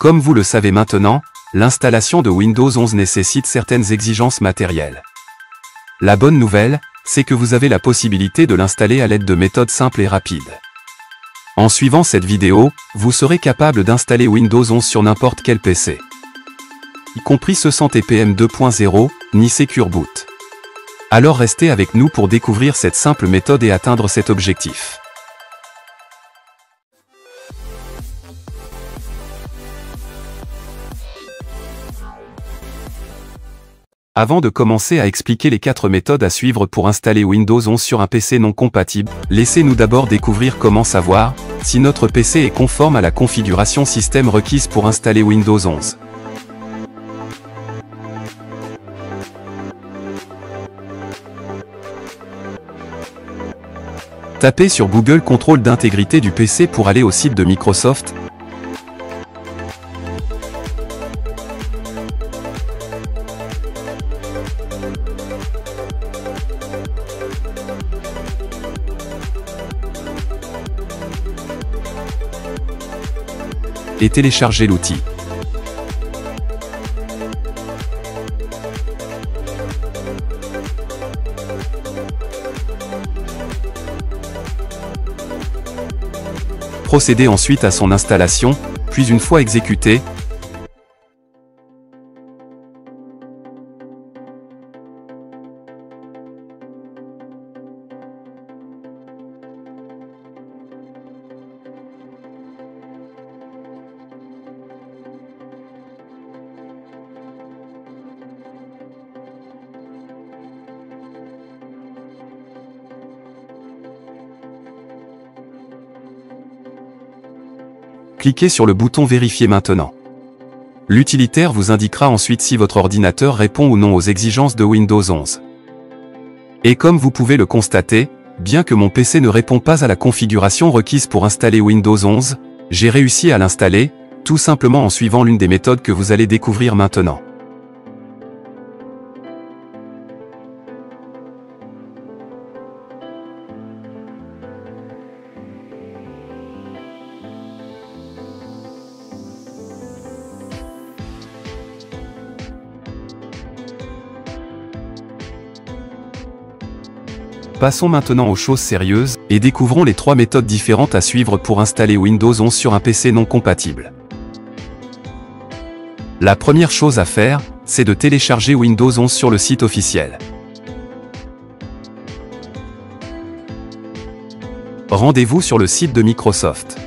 Comme vous le savez maintenant, l'installation de Windows 11 nécessite certaines exigences matérielles. La bonne nouvelle, c'est que vous avez la possibilité de l'installer à l'aide de méthodes simples et rapides. En suivant cette vidéo, vous serez capable d'installer Windows 11 sur n'importe quel PC, y compris ceux sans TPM 2.0, ni Secure Boot. Alors restez avec nous pour découvrir cette simple méthode et atteindre cet objectif. Avant de commencer à expliquer les 4 méthodes à suivre pour installer Windows 11 sur un PC non compatible, laissez-nous d'abord découvrir comment savoir si notre PC est conforme à la configuration système requise pour installer Windows 11. Tapez sur Google Contrôle d'intégrité du PC pour aller au site de Microsoft. Et téléchargez l'outil. Procédez ensuite à son installation, puis une fois exécuté, cliquez sur le bouton Vérifier maintenant. L'utilitaire vous indiquera ensuite si votre ordinateur répond ou non aux exigences de Windows 11. Et comme vous pouvez le constater, bien que mon PC ne répond pas à la configuration requise pour installer Windows 11, j'ai réussi à l'installer, tout simplement en suivant l'une des méthodes que vous allez découvrir maintenant. Passons maintenant aux choses sérieuses, et découvrons les 3 méthodes différentes à suivre pour installer Windows 11 sur un PC non compatible. La première chose à faire, c'est de télécharger Windows 11 sur le site officiel. Rendez-vous sur le site de Microsoft.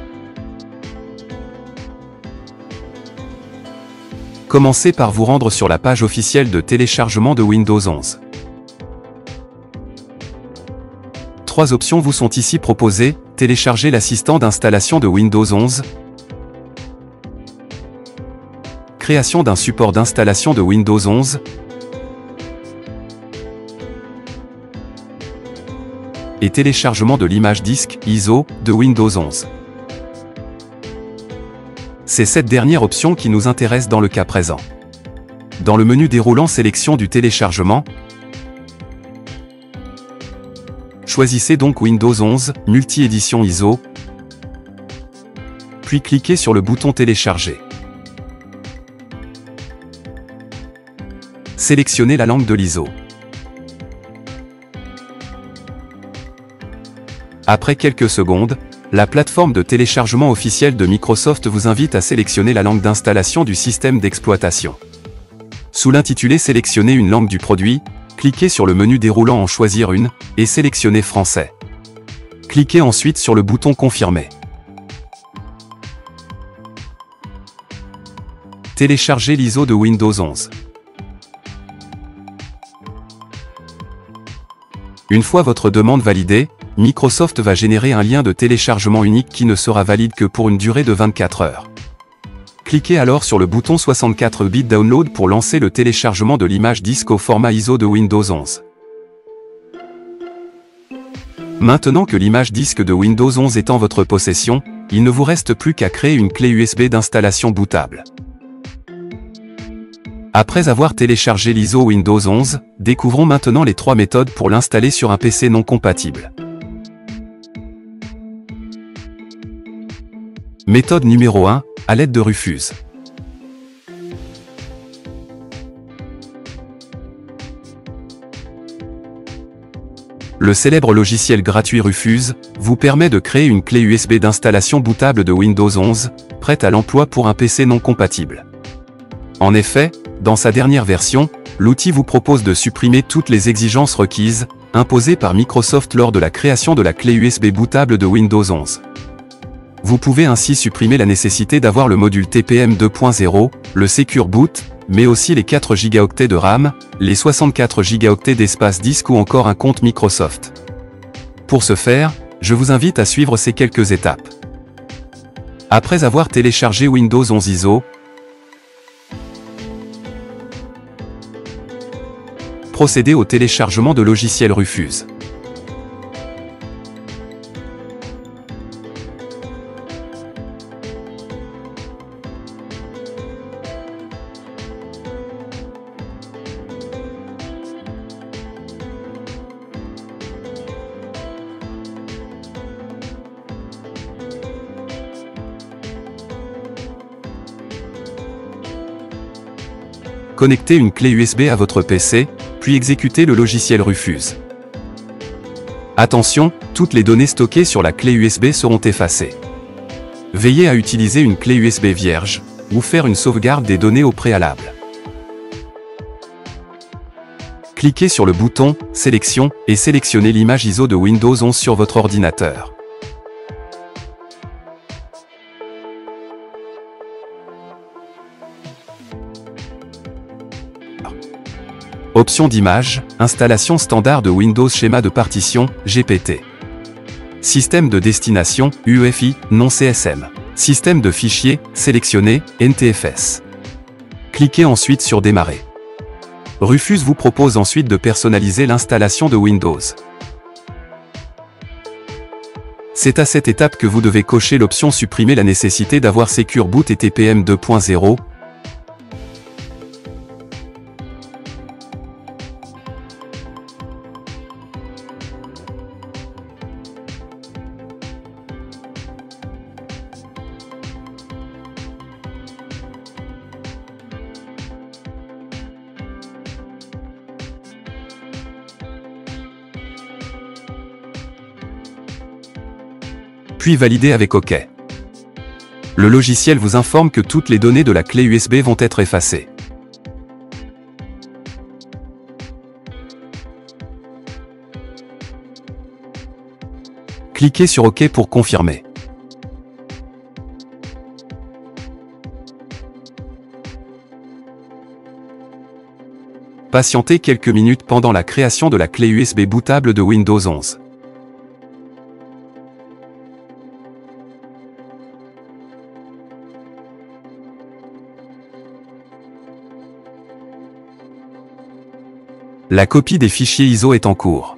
Commencez par vous rendre sur la page officielle de téléchargement de Windows 11. 3 options vous sont ici proposées: télécharger l'assistant d'installation de Windows 11, création d'un support d'installation de Windows 11, et téléchargement de l'image disque ISO de Windows 11. C'est cette dernière option qui nous intéresse dans le cas présent. Dans le menu déroulant sélection du téléchargement, choisissez donc Windows 11, multi-édition ISO, puis cliquez sur le bouton Télécharger. Sélectionnez la langue de l'ISO. Après quelques secondes, la plateforme de téléchargement officielle de Microsoft vous invite à sélectionner la langue d'installation du système d'exploitation. Sous l'intitulé Sélectionner une langue du produit, cliquez sur le menu déroulant en Choisir une, et sélectionnez Français. Cliquez ensuite sur le bouton Confirmer. Téléchargez l'ISO de Windows 11. Une fois votre demande validée, Microsoft va générer un lien de téléchargement unique qui ne sera valide que pour une durée de 24 heures. Cliquez alors sur le bouton 64 bits Download pour lancer le téléchargement de l'image disque au format ISO de Windows 11. Maintenant que l'image disque de Windows 11 est en votre possession, il ne vous reste plus qu'à créer une clé USB d'installation bootable. Après avoir téléchargé l'ISO Windows 11, découvrons maintenant les 3 méthodes pour l'installer sur un PC non compatible. Méthode numéro 1, à l'aide de Rufus. Le célèbre logiciel gratuit Rufuse vous permet de créer une clé USB d'installation bootable de Windows 11, prête à l'emploi pour un PC non compatible. En effet, dans sa dernière version, l'outil vous propose de supprimer toutes les exigences requises, imposées par Microsoft lors de la création de la clé USB bootable de Windows 11. Vous pouvez ainsi supprimer la nécessité d'avoir le module TPM 2.0, le Secure Boot, mais aussi les 4 Go de RAM, les 64 Go d'espace disque ou encore un compte Microsoft. Pour ce faire, je vous invite à suivre ces quelques étapes. Après avoir téléchargé Windows 11 ISO, procédez au téléchargement de logiciel Rufuse. Connectez une clé USB à votre PC, puis exécutez le logiciel Rufuse. Attention, toutes les données stockées sur la clé USB seront effacées. Veillez à utiliser une clé USB vierge, ou faire une sauvegarde des données au préalable. Cliquez sur le bouton « Sélection » et sélectionnez l'image ISO de Windows 11 sur votre ordinateur. Option d'image, installation standard de Windows schéma de partition, GPT. Système de destination, UEFI, non CSM. Système de fichiers, sélectionné, NTFS. Cliquez ensuite sur Démarrer. Rufuse vous propose ensuite de personnaliser l'installation de Windows. C'est à cette étape que vous devez cocher l'option Supprimer la nécessité d'avoir Secure Boot et TPM 2.0. Puis valider avec OK. Le logiciel vous informe que toutes les données de la clé USB vont être effacées. Cliquez sur OK pour confirmer. Patientez quelques minutes pendant la création de la clé USB bootable de Windows 11. La copie des fichiers ISO est en cours.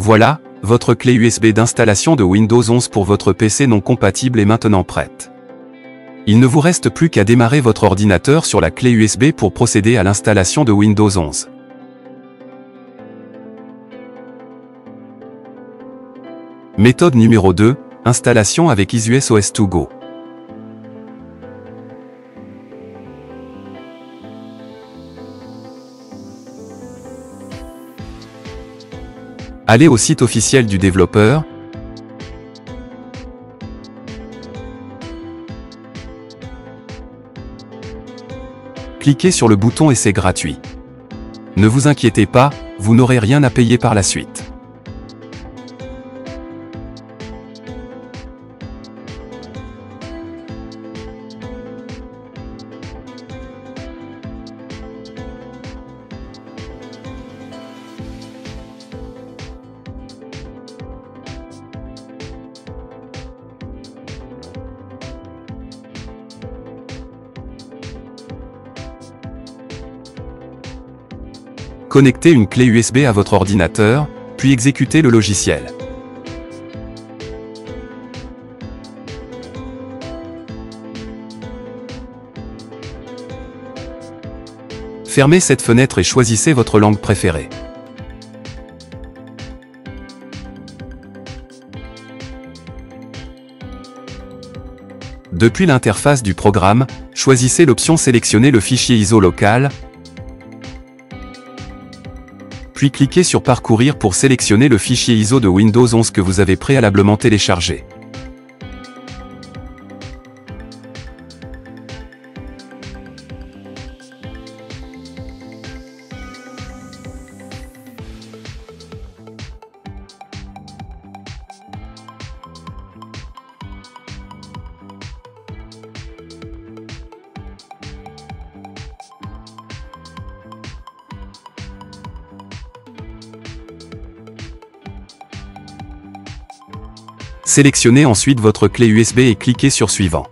Voilà, votre clé USB d'installation de Windows 11 pour votre PC non compatible est maintenant prête. Il ne vous reste plus qu'à démarrer votre ordinateur sur la clé USB pour procéder à l'installation de Windows 11. Méthode numéro 2, installation avec EasyOS 2 Go. Allez au site officiel du développeur. Cliquez sur le bouton « Essai gratuit ». Ne vous inquiétez pas, vous n'aurez rien à payer par la suite. Connectez une clé USB à votre ordinateur, puis exécutez le logiciel. Fermez cette fenêtre et choisissez votre langue préférée. Depuis l'interface du programme, choisissez l'option Sélectionner le fichier ISO local, puis cliquez sur Parcourir pour sélectionner le fichier ISO de Windows 11 que vous avez préalablement téléchargé. Sélectionnez ensuite votre clé USB et cliquez sur Suivant.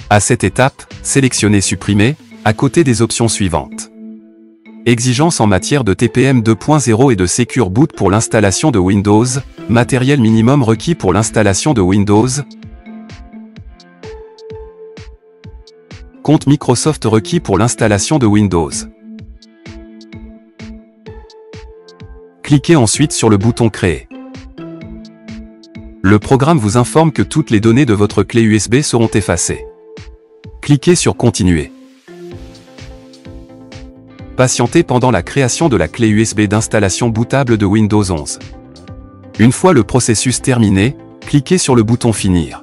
À cette étape, sélectionnez Supprimer, à côté des options suivantes. Exigences en matière de TPM 2.0 et de Secure Boot pour l'installation de Windows, matériel minimum requis pour l'installation de Windows, compte Microsoft requis pour l'installation de Windows. Cliquez ensuite sur le bouton Créer. Le programme vous informe que toutes les données de votre clé USB seront effacées. Cliquez sur Continuer. Patientez pendant la création de la clé USB d'installation bootable de Windows 11. Une fois le processus terminé, cliquez sur le bouton Finir.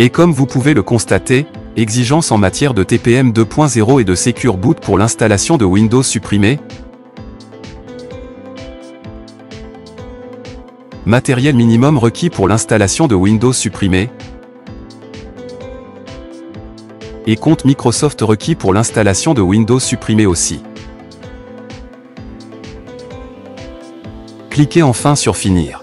Et comme vous pouvez le constater, exigences en matière de TPM 2.0 et de Secure Boot pour l'installation de Windows supprimées, matériel minimum requis pour l'installation de Windows supprimé, et compte Microsoft requis pour l'installation de Windows supprimé aussi. Cliquez enfin sur Finir.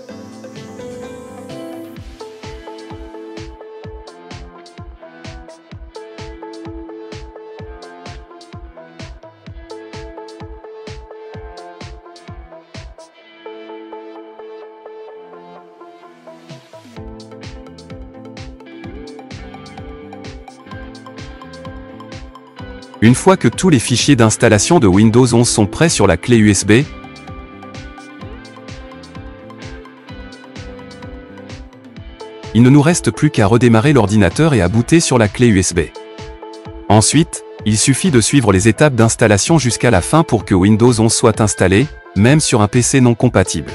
Une fois que tous les fichiers d'installation de Windows 11 sont prêts sur la clé USB, il ne nous reste plus qu'à redémarrer l'ordinateur et à booter sur la clé USB. Ensuite, il suffit de suivre les étapes d'installation jusqu'à la fin pour que Windows 11 soit installé, même sur un PC non compatible.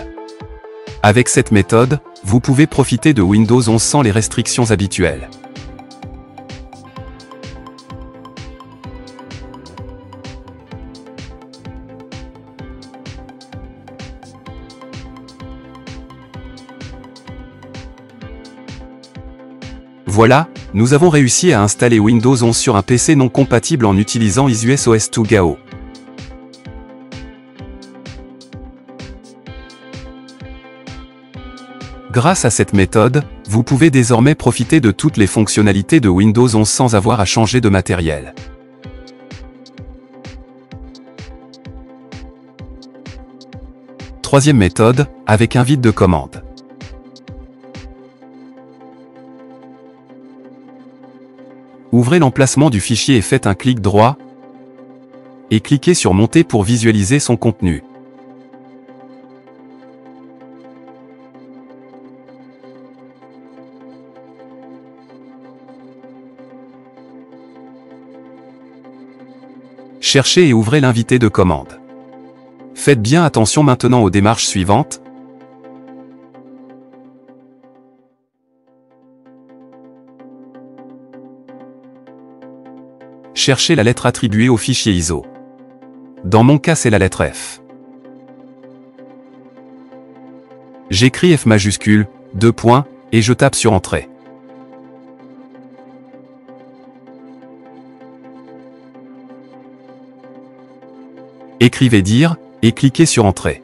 Avec cette méthode, vous pouvez profiter de Windows 11 sans les restrictions habituelles. Voilà, nous avons réussi à installer Windows 11 sur un PC non compatible en utilisant EasyOS 2 Gao. Grâce à cette méthode, vous pouvez désormais profiter de toutes les fonctionnalités de Windows 11 sans avoir à changer de matériel. Troisième méthode, avec un vide de commande. Ouvrez l'emplacement du fichier et faites un clic droit, et cliquez sur Monter pour visualiser son contenu. Cherchez et ouvrez l'invité de commande. Faites bien attention maintenant aux démarches suivantes. Cherchez la lettre attribuée au fichier ISO. Dans mon cas, c'est la lettre F. J'écris F majuscule, 2 points, et je tape sur Entrée. Écrivez dire, et cliquez sur Entrée.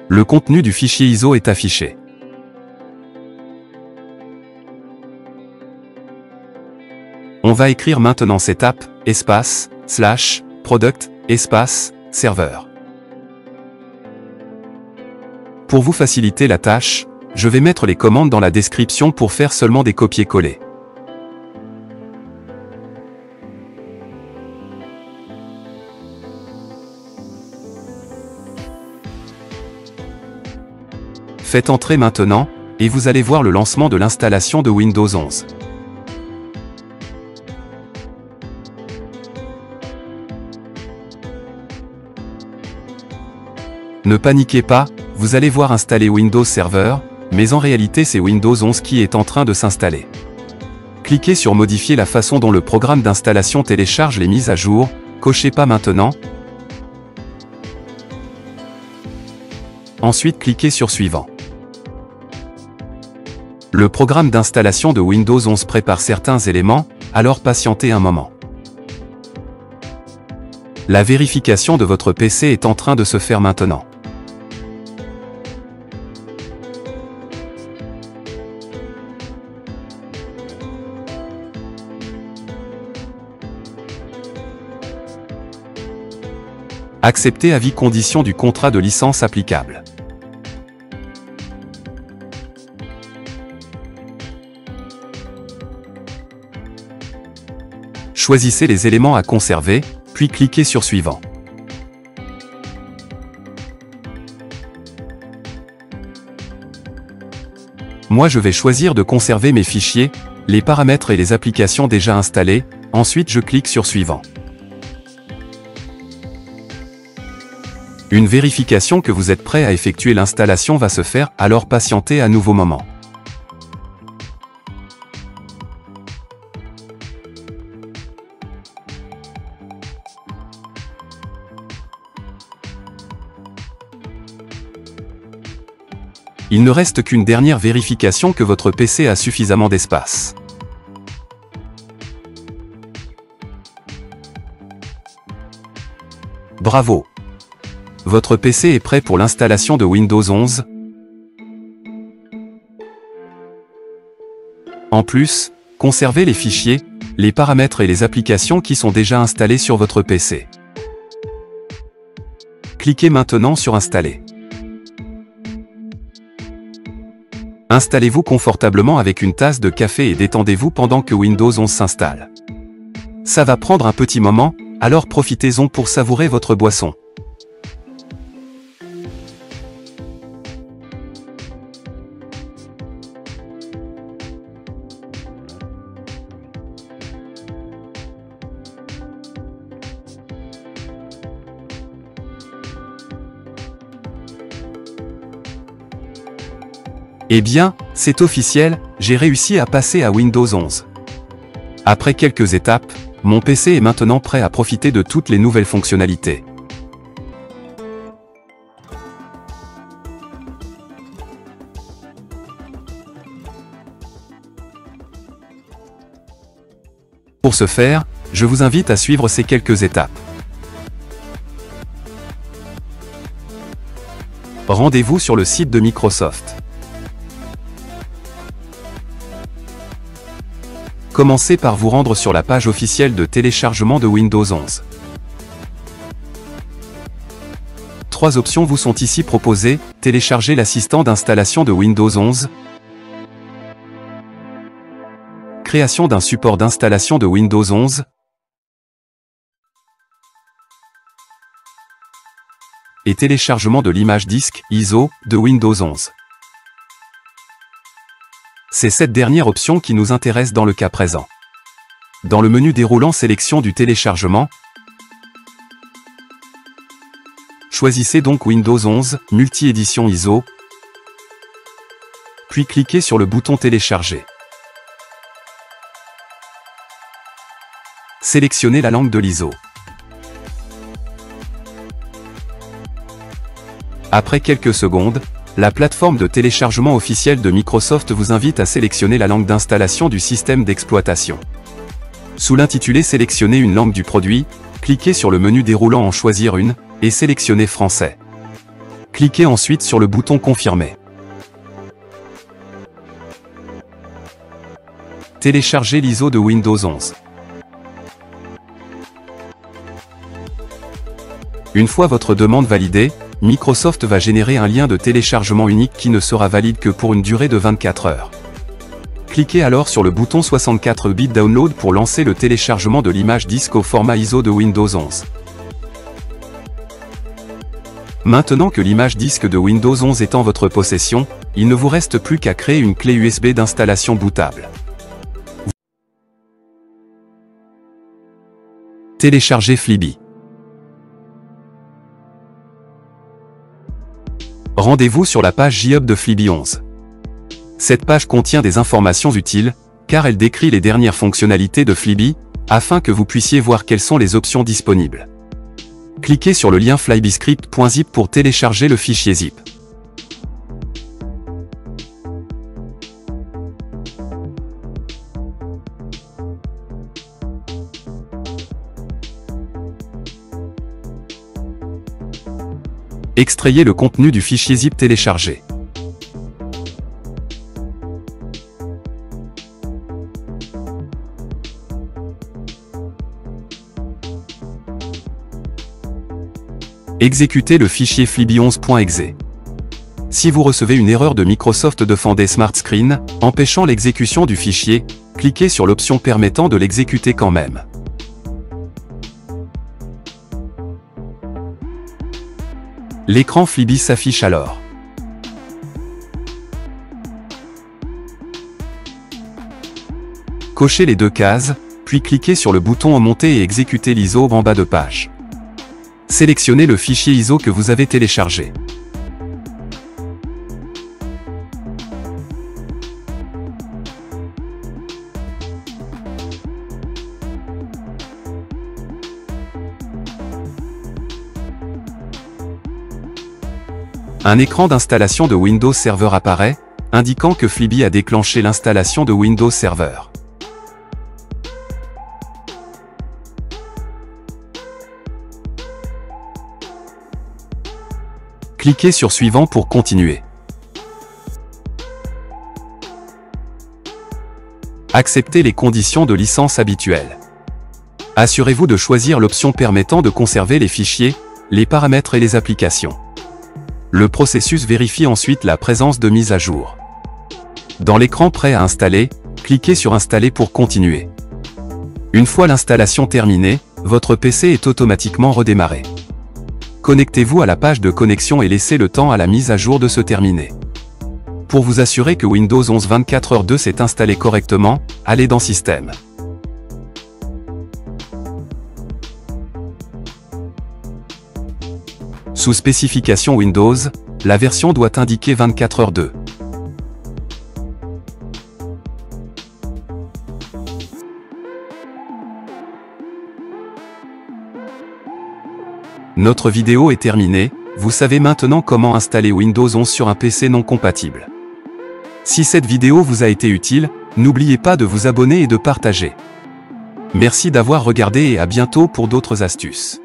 Le contenu du fichier ISO est affiché. On va écrire maintenant setup, espace, slash, product, espace, serveur. Pour vous faciliter la tâche, je vais mettre les commandes dans la description pour faire seulement des copier-coller. Faites entrer maintenant, et vous allez voir le lancement de l'installation de Windows 11. Ne paniquez pas, vous allez voir installer Windows Server, mais en réalité c'est Windows 11 qui est en train de s'installer. Cliquez sur Modifier la façon dont le programme d'installation télécharge les mises à jour, cochez pas maintenant. Ensuite cliquez sur Suivant. Le programme d'installation de Windows 11 prépare certains éléments, alors patientez un moment. La vérification de votre PC est en train de se faire maintenant. Acceptez avis conditions du contrat de licence applicable. Choisissez les éléments à conserver, puis cliquez sur Suivant. Moi je vais choisir de conserver mes fichiers, les paramètres et les applications déjà installés, ensuite je clique sur Suivant. Une vérification que vous êtes prêt à effectuer l'installation va se faire, alors patientez un nouveau moment. Il ne reste qu'une dernière vérification que votre PC a suffisamment d'espace. Bravo! Votre PC est prêt pour l'installation de Windows 11. En plus, conservez les fichiers, les paramètres et les applications qui sont déjà installés sur votre PC. Cliquez maintenant sur Installer. Installez-vous confortablement avec une tasse de café et détendez-vous pendant que Windows 11 s'installe. Ça va prendre un petit moment, alors profitez-en pour savourer votre boisson. Eh bien, c'est officiel, j'ai réussi à passer à Windows 11. Après quelques étapes, mon PC est maintenant prêt à profiter de toutes les nouvelles fonctionnalités. Pour ce faire, je vous invite à suivre ces quelques étapes. Rendez-vous sur le site de Microsoft. Commencez par vous rendre sur la page officielle de téléchargement de Windows 11. 3 options vous sont ici proposées, télécharger l'assistant d'installation de Windows 11, création d'un support d'installation de Windows 11, et téléchargement de l'image disque ISO de Windows 11. C'est cette dernière option qui nous intéresse dans le cas présent. Dans le menu déroulant sélection du téléchargement, choisissez donc Windows 11, multi-édition ISO, puis cliquez sur le bouton télécharger. Sélectionnez la langue de l'ISO. Après quelques secondes, la plateforme de téléchargement officielle de Microsoft vous invite à sélectionner la langue d'installation du système d'exploitation. Sous l'intitulé Sélectionner une langue du produit, cliquez sur le menu déroulant en Choisir une, et sélectionnez Français. Cliquez ensuite sur le bouton Confirmer. Téléchargez l'ISO de Windows 11. Une fois votre demande validée, Microsoft va générer un lien de téléchargement unique qui ne sera valide que pour une durée de 24 heures. Cliquez alors sur le bouton 64 bits Download pour lancer le téléchargement de l'image disque au format ISO de Windows 11. Maintenant que l'image disque de Windows 11 est en votre possession, il ne vous reste plus qu'à créer une clé USB d'installation bootable. Téléchargez Fliby. Rendez-vous sur la page JHub de Fliby 11. Cette page contient des informations utiles, car elle décrit les dernières fonctionnalités de Fliby, afin que vous puissiez voir quelles sont les options disponibles. Cliquez sur le lien flybyscript.zip pour télécharger le fichier zip. Extrayez le contenu du fichier zip téléchargé. Exécutez le fichier fliby11.exe. Si vous recevez une erreur de Microsoft Defender Smart Screen, empêchant l'exécution du fichier, cliquez sur l'option permettant de l'exécuter quand même. L'écran Fliby s'affiche alors. Cochez les deux cases, puis cliquez sur le bouton Monter et exécuter l'ISO en bas de page. Sélectionnez le fichier ISO que vous avez téléchargé. Un écran d'installation de Windows Server apparaît, indiquant que Fliby a déclenché l'installation de Windows Server. Cliquez sur Suivant pour continuer. Acceptez les conditions de licence habituelles. Assurez-vous de choisir l'option permettant de conserver les fichiers, les paramètres et les applications. Le processus vérifie ensuite la présence de mise à jour. Dans l'écran Prêt à installer, cliquez sur Installer pour continuer. Une fois l'installation terminée, votre PC est automatiquement redémarré. Connectez-vous à la page de connexion et laissez le temps à la mise à jour de se terminer. Pour vous assurer que Windows 11 24h2 s'est installé correctement, allez dans Système. Sous spécification Windows, la version doit indiquer 24h2. Notre vidéo est terminée, vous savez maintenant comment installer Windows 11 sur un PC non compatible. Si cette vidéo vous a été utile, n'oubliez pas de vous abonner et de partager. Merci d'avoir regardé et à bientôt pour d'autres astuces.